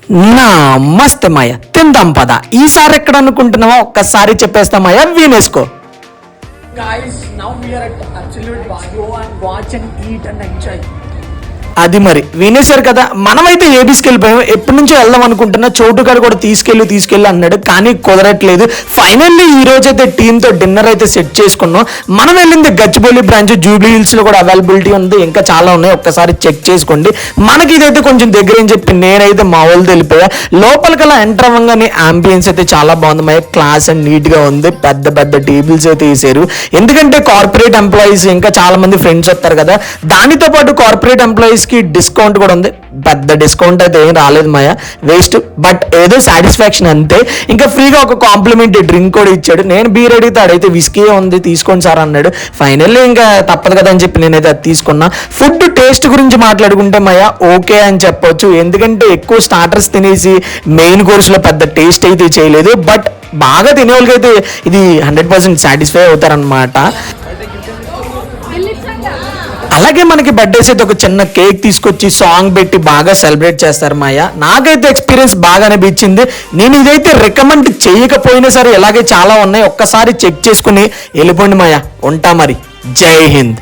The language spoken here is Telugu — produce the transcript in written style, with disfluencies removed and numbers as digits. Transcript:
నమస్తే మాయ, తిందాం పద. ఈసారి ఎక్కడ అనుకుంటున్నావా ఒక్కసారి చెప్పేస్తా మాయ, వినేసుకో. Guys, now we are at Absolute Bistro and watch and eat and enjoy. అది మరి వినేశారు కదా. మనమైతే ఏబీస్కి వెళ్ళిపోయాం. ఎప్పటి నుంచో వెళ్దాం అనుకుంటున్నా, చోటుగాడు కూడా తీసుకెళ్ళి అన్నాడు, కానీ కుదరట్లేదు. ఫైనల్లీ ఈ రోజు అయితే టీంతో డిన్నర్ అయితే సెట్ చేసుకున్నాం. మనం వెళ్ళింది గచ్చిబౌలి బ్రాంచ్, జూబ్లీ హిల్స్ లో కూడా అవైలబిలిటీ ఉంది, ఇంకా చాలా ఉన్నాయి, ఒక్కసారి చెక్ చేసుకోండి. మనకి ఇదైతే కొంచెం దగ్గర అని చెప్పి నేనైతే మా వాళ్ళతో వెళ్ళిపోయా. లోపలికల్లా ఎంటర్ అవ్వగానే అంబియన్స్ అయితే చాలా బాగుంది, మా క్లాస్ అండ్ నీట్ గా ఉంది. పెద్ద పెద్ద టేబుల్స్ అయితే వేసారు, ఎందుకంటే కార్పొరేట్ ఎంప్లాయీస్ ఇంకా చాలా మంది ఫ్రెండ్స్ వస్తారు కదా. దానితో పాటు కార్పొరేట్ ఎంప్లాయీస్ కి డిస్కౌంట్ కూడా ఉంది. పెద్ద డిస్కౌంట్ అయితే ఏం రాలేదు మాయ, వేస్ట్, బట్ ఏదో సాటిస్ఫాక్షన్ అంతే. ఇంకా ఫ్రీగా ఒక కాంప్లిమెంటరీ డ్రింక్ కూడా ఇచ్చాడు. నేను బీర్ అడిగితే ఆడైతే విస్కీ ఉంది తీసుకోండి సార్ అన్నాడు. ఫైనల్లీ ఇంకా తప్పదు కదా అని చెప్పి నేనైతే అది తీసుకున్నా. ఫుడ్ టేస్ట్ గురించి మాట్లాడుకుంటే మాయ ఓకే అని చెప్పొచ్చు, ఎందుకంటే ఎక్కువ స్టార్టర్స్ తినేసి మెయిన్ కోర్స్ లో పెద్ద టేస్ట్ అయితే చేయలేదు. బట్ బాగా తినే వాళ్ళకైతే ఇది 100% సాటిస్ఫై అవుతారనమాట. అలాగే మనకి బర్త్డేస్ అయితే ఒక చిన్న కేక్ తీసుకొచ్చి సాంగ్ పెట్టి బాగా సెలబ్రేట్ చేస్తారు మాయ. నాకైతే ఎక్స్పీరియన్స్ బాగా అనిపించింది. నేను ఇదైతే రికమెండ్ చేయకపోయినా సరే ఇలాగే చాలా ఉన్నాయి, ఒక్కసారి చెక్ చేసుకుని వెళ్ళిపోండి మాయ. ఉంటా మరి, జై హింద్.